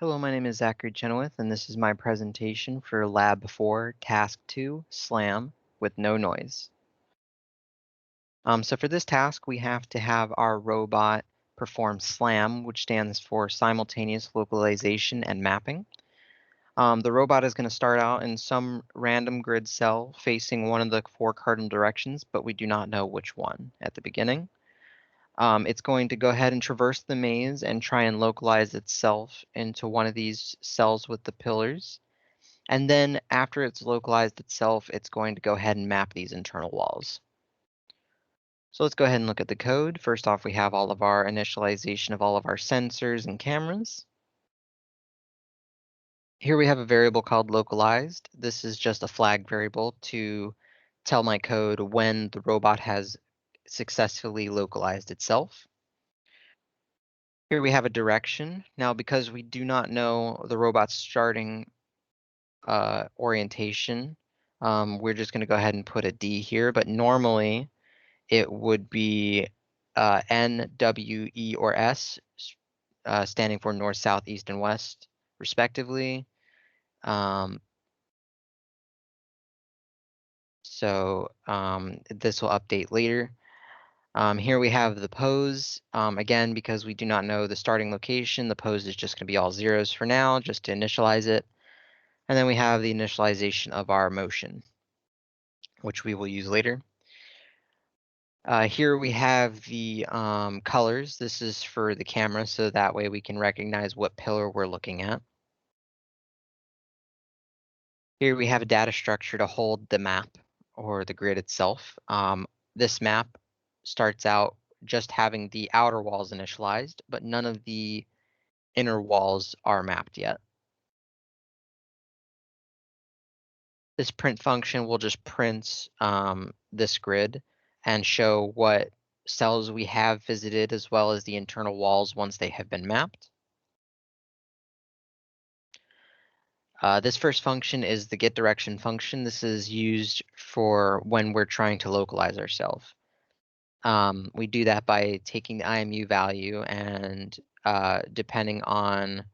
Hello, my name is Zachary Chenoweth, and this is my presentation for Lab 4, Task 2, SLAM, with no noise. So for this task, we have to have our robot perform SLAM, which stands for Simultaneous Localization and Mapping. The robot is going to start out in some random grid cell facing one of the 4 cardinal directions, but we do not know which one at the beginning. It's going to go ahead and traverse the maze and try and localize itself into one of these cells with the pillars. And then after it's localized itself, it's going to go ahead and map these internal walls. So let's go ahead and look at the code. First off, we have all of our initialization of all of our sensors and cameras. Here we have a variable called localized. This is just a flag variable to tell my code when the robot has successfully localized itself. Here we have a direction. Now, because we do not know the robot's starting orientation, we're just going to go ahead and put a D here, but normally it would be N, W, E, or S, standing for north, south, east, and west, respectively. This will update later. Here we have the pose. Again, because we do not know the starting location, the pose is just going to be all zeros for now, just to initialize it. And then we have the initialization of our motion, which we will use later. Here we have the colors. This is for the camera, so that way we can recognize what pillar we're looking at. Here we have a data structure to hold the map or the grid itself. This map starts out just having the outer walls initialized, but none of the inner walls are mapped yet. This print function will just print this grid and show what cells we have visited as well as the internal walls once they have been mapped. This first function is the getDirection function. This is used for when we're trying to localize ourselves. We do that by taking the IMU value and depending on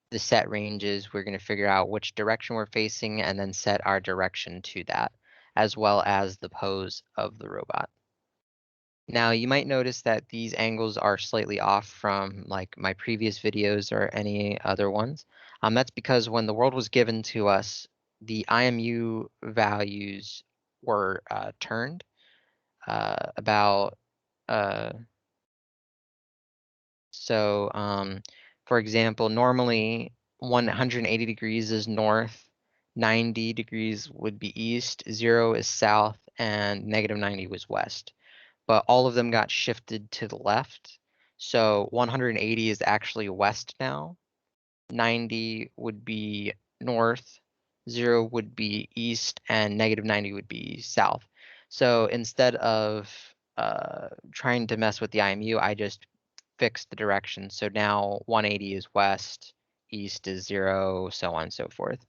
the set ranges, we're going to figure out which direction we're facing and then set our direction to that, as well as the pose of the robot. Now, you might notice that these angles are slightly off from like my previous videos or any other ones. That's because when the world was given to us, the IMU values were turned about. For example, normally 180 degrees is north, 90 degrees would be east, 0 is south, and -90 was west. But all of them got shifted to the left. So 180 is actually west now. 90 would be north, 0 would be east, and -90 would be south. So instead of trying to mess with the IMU, I just fixed the direction. So now 180 is west, east is 0, so on and so forth.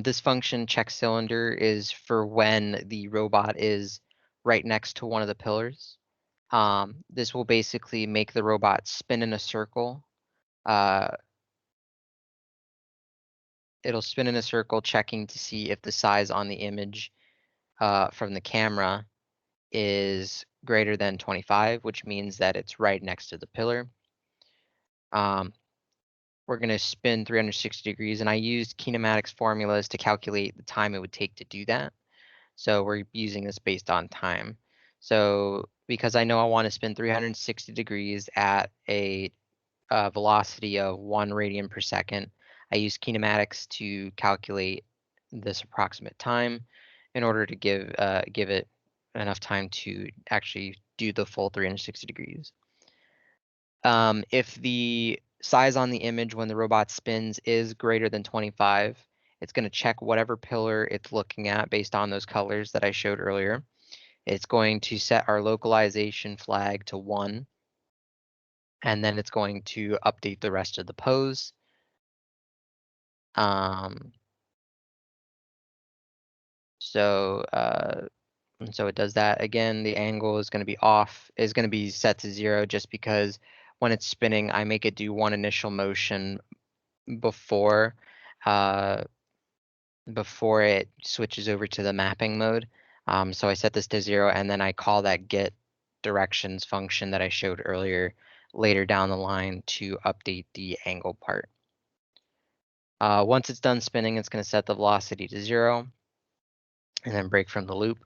This function check cylinder is for when the robot is right next to one of the pillars. This will basically make the robot spin in a circle. It'll spin in a circle checking to see if the size on the image from the camera is greater than 25, which means that it's right next to the pillar. We're going to spin 360 degrees, and I used kinematics formulas to calculate the time it would take to do that. So we're using this based on time. So because I know I want to spin 360 degrees at a velocity of 1 radian per second, I use kinematics to calculate this approximate time in order to give it enough time to actually do the full 360 degrees. If the size on the image when the robot spins is greater than 25, it's going to check whatever pillar it's looking at based on those colors that I showed earlier. It's going to set our localization flag to 1, and then it's going to update the rest of the pose. So it does that again. The angle is going to be set to 0 just because when it's spinning, I make it do one initial motion before before it switches over to the mapping mode. So I set this to 0, and then I call that get directions function that I showed earlier later down the line to update the angle part. Once it's done spinning, it's going to set the velocity to 0 and then break from the loop.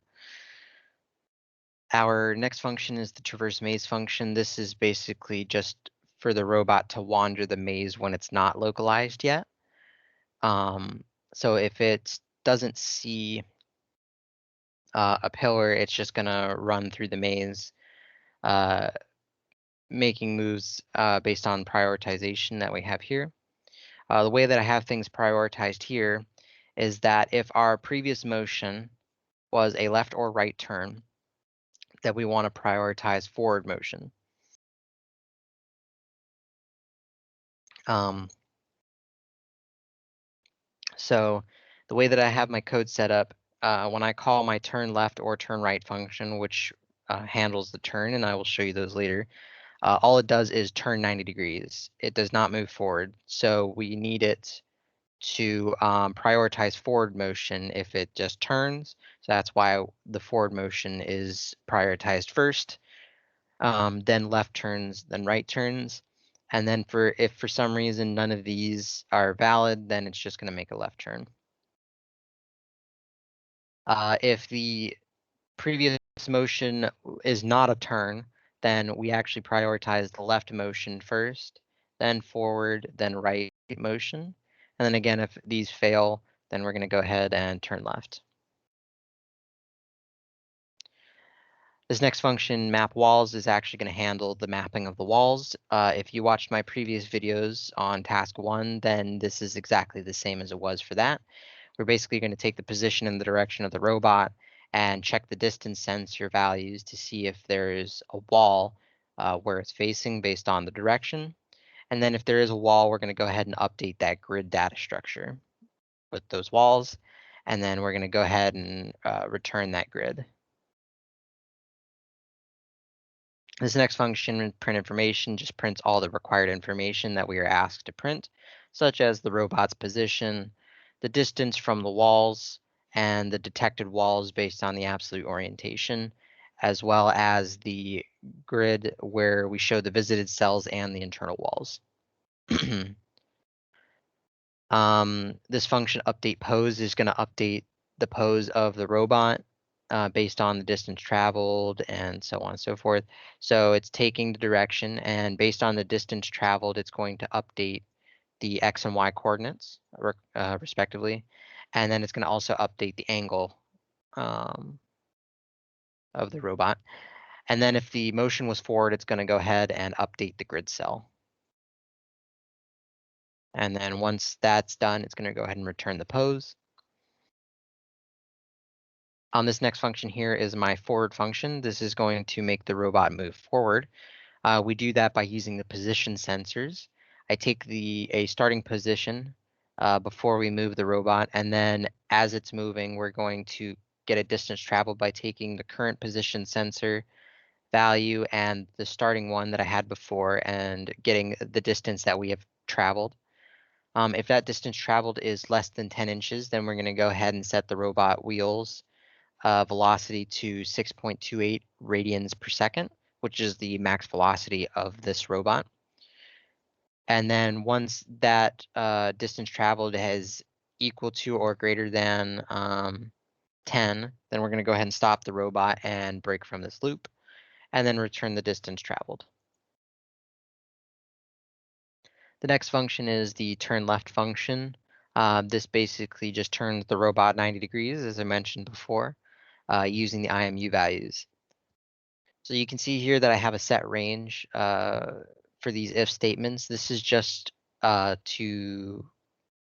Our next function is the traverse maze function. This is basically just for the robot to wander the maze when it's not localized yet. So if it doesn't see a pillar, it's just gonna run through the maze, making moves based on prioritization that we have here. The way that I have things prioritized here is that if our previous motion was a left or right turn, that we want to prioritize forward motion. So the way that I have my code set up, when I call my turn left or turn right function, which handles the turn, and I will show you those later, all it does is turn 90 degrees. It does not move forward. So we need it to prioritize forward motion if it just turns. So that's why the forward motion is prioritized first, then left turns, then right turns. And then if for some reason none of these are valid, then it's just going to make a left turn. If the previous motion is not a turn, then we actually prioritize the left motion first, then forward, then right motion. And then again, if these fail, then we're going to go ahead and turn left. This next function, map walls, is actually going to handle the mapping of the walls. If you watched my previous videos on task 1, then this is exactly the same as it was for that. We're basically going to take the position and the direction of the robot and check the distance sensor values to see if there's a wall where it's facing based on the direction. And then if there is a wall, we're going to go ahead and update that grid data structure with those walls. And then we're going to go ahead and return that grid. This next function, print information, just prints all the required information that we are asked to print, such as the robot's position, the distance from the walls, and the detected walls based on the absolute orientation, as well as the grid where we show the visited cells and the internal walls. This function update pose is going to update the pose of the robot based on the distance traveled and so on and so forth. So it's taking the direction, and based on the distance traveled, it's going to update the X and Y coordinates respectively. And then it's going to also update the angle of the robot. And then if the motion was forward, it's going to go ahead and update the grid cell. And then once that's done, it's going to go ahead and return the pose. This next function here is my forward function. This is going to make the robot move forward. We do that by using the position sensors. I take a starting position before we move the robot, and then as it's moving, we're going to get a distance traveled by taking the current position sensor value and the starting one that I had before and getting the distance that we have traveled. If that distance traveled is less than 10 inches, then we're going to go ahead and set the robot wheels velocity to 6.28 radians per second, which is the max velocity of this robot. And then once that distance traveled is equal to or greater than 10, then we're going to go ahead and stop the robot and break from this loop, and then return the distance traveled. The next function is the turn left function. This basically just turns the robot 90 degrees, as I mentioned before, using the IMU values. So you can see here that I have a set range for these if statements. This is just to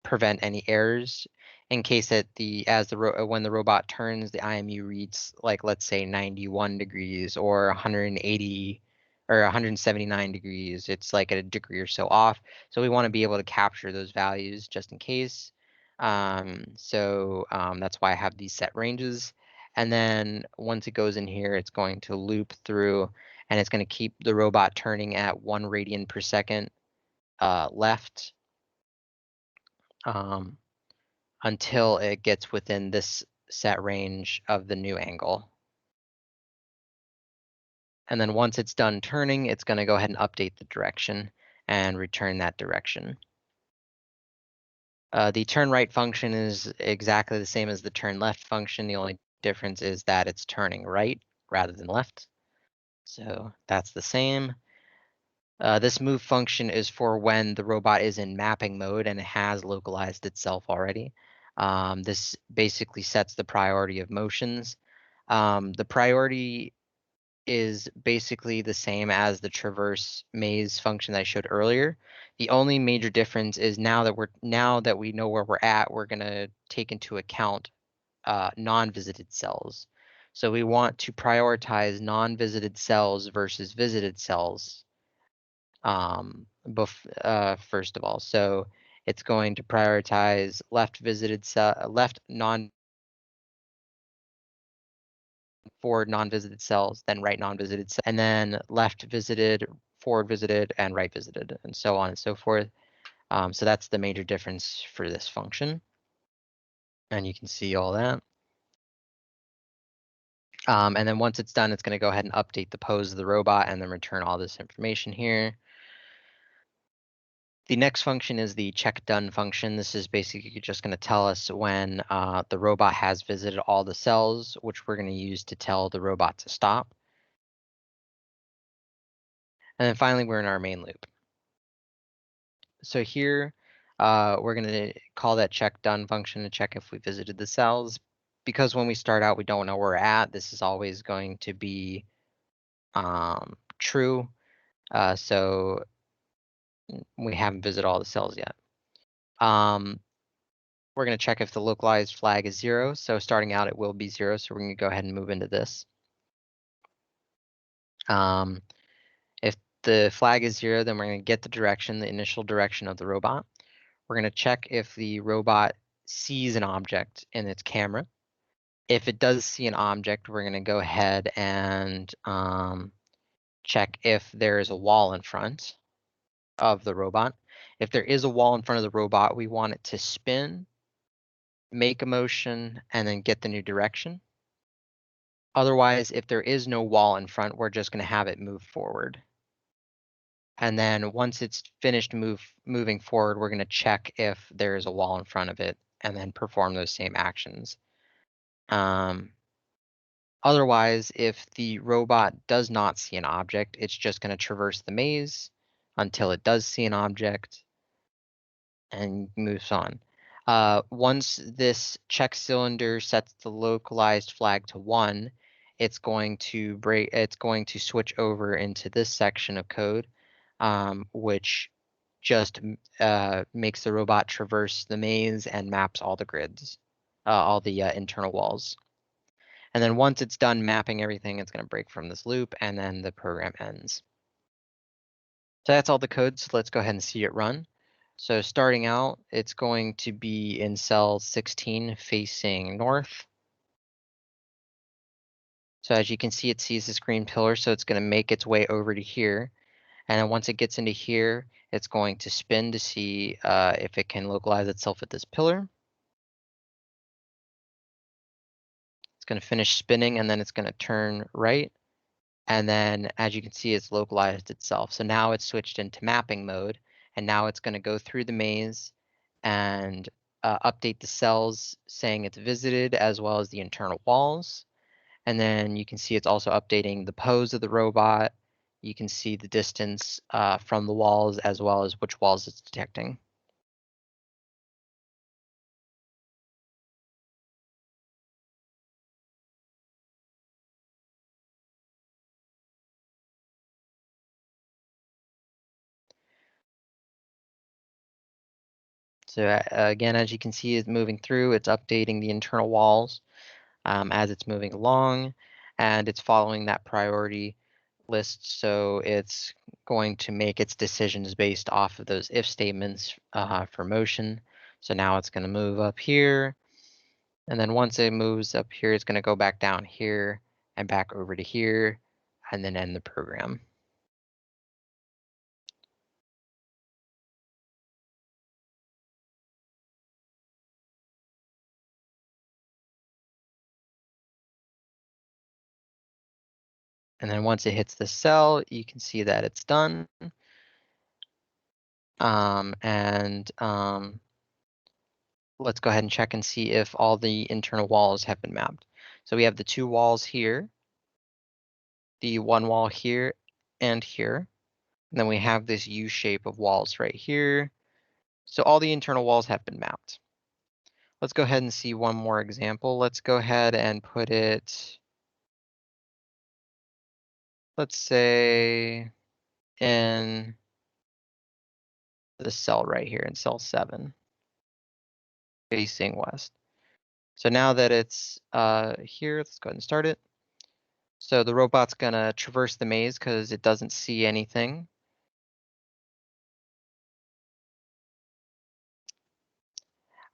prevent any errors in case that when the robot turns, the IMU reads like, let's say 91 degrees or 180 or 179 degrees. It's like a degree or so off. So we want to be able to capture those values just in case. That's why I have these set ranges. And then once it goes in here, it's going to loop through and it's going to keep the robot turning at 1 radian per second left until it gets within this set range of the new angle. And then once it's done turning, it's going to go ahead and update the direction and return that direction. The turn right function is exactly the same as the turn left function. The only difference is that it's turning right rather than left. So that's the same. This move function is for when the robot is in mapping mode and it has localized itself already. This basically sets the priority of motions. The priority is basically the same as the traverse maze function that I showed earlier. The only major difference is now that we know where we're at, we're gonna take into account non-visited cells. So we want to prioritize non-visited cells versus visited cells first of all. So it's going to prioritize left forward non-visited cells, then right non-visited cells, and then left visited, forward visited, and right visited, and so on and so forth. So that's the major difference for this function. And you can see all that. And then once it's done, it's going to go ahead and update the pose of the robot and then return all this information here. The next function is the check done function. This is basically just going to tell us when the robot has visited all the cells, which we're going to use to tell the robot to stop. And then finally, we're in our main loop. So here, we're going to call that check done function to check if we visited the cells. Because when we start out, we don't know where we're at. This is always going to be true. So we haven't visited all the cells yet. We're going to check if the localized flag is 0. So starting out, it will be 0. So we're going to go ahead and move into this. If the flag is 0, then we're going to get the initial direction of the robot. We're going to check if the robot sees an object in its camera. If it does see an object, we're going to go ahead and check if there is a wall in front of the robot. If there is a wall in front of the robot, we want it to spin, make a motion, and then get the new direction. Otherwise, if there is no wall in front, we're just going to have it move forward. And then once it's finished moving forward, we're going to check if there is a wall in front of it and then perform those same actions. Otherwise, if the robot does not see an object, it's just going to traverse the maze until it does see an object and moves on. Once this check cylinder sets the localized flag to 1, it's going to switch over into this section of code, which just makes the robot traverse the maze and maps all the grids, all the internal walls. And then once it's done mapping everything, it's going to break from this loop, and then the program ends. So that's all the code. So let's go ahead and see it run. So starting out, it's going to be in cell 16 facing north. So as you can see, it sees this green pillar, so it's going to make its way over to here. And then once it gets into here, it's going to spin to see if it can localize itself at this pillar. It's going to finish spinning, and then it's going to turn right. And then, as you can see, it's localized itself. So now it's switched into mapping mode, and now it's going to go through the maze and update the cells saying it's visited, as well as the internal walls. And then you can see it's also updating the pose of the robot. You can see the distance from the walls, as well as which walls it's detecting. So again, as you can see, it's moving through, it's updating the internal walls as it's moving along, and it's following that priority list. So it's going to make its decisions based off of those if statements for motion. So now it's going to move up here. And then once it moves up here, it's going to go back down here and back over to here. and then end the program. And then once it hits the cell, you can see that it's done. Let's go ahead and check and see if all the internal walls have been mapped. So we have the 2 walls here, the 1 wall here, and here. And then we have this U shape of walls right here. So all the internal walls have been mapped. Let's go ahead and see one more example. Let's go ahead and put it, let's say, in the cell right here, in cell 7, facing west. So now that it's here, let's go ahead and start it. So the robot's gonna traverse the maze because it doesn't see anything.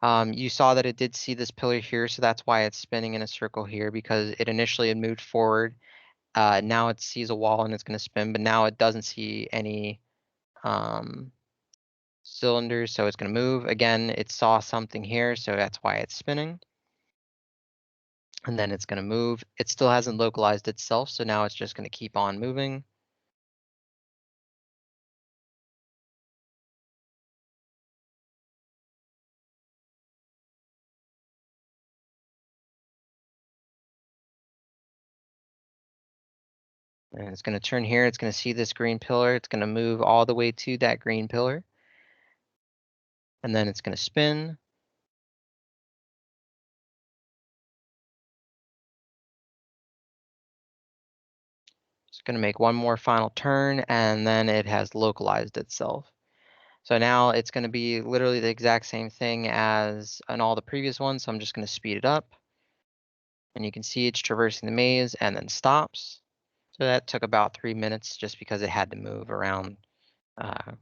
You saw that it did see this pillar here, so that's why it's spinning in a circle here, because it initially had moved forward. Now it sees a wall and it's gonna spin, but now it doesn't see any cylinders, so it's gonna move. Again, it saw something here, so that's why it's spinning. And then it's gonna move. It still hasn't localized itself, so now it's just gonna keep on moving. And it's gonna turn here, it's gonna see this green pillar, it's gonna move all the way to that green pillar. And then it's gonna spin. It's gonna make one more final turn, and then it has localized itself. So now it's gonna be literally the exact same thing as on all the previous ones, so I'm just gonna speed it up. And you can see it's traversing the maze and then stops. So that took about 3 minutes just because it had to move around a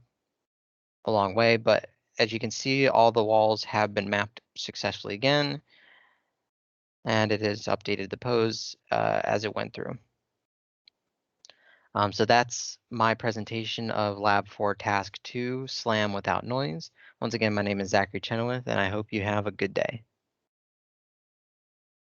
long way. But as you can see, all the walls have been mapped successfully again. And it has updated the pose as it went through. So that's my presentation of Lab 4 Task 2, Slam Without Noise. Once again, my name is Zachary Chenoweth, and I hope you have a good day.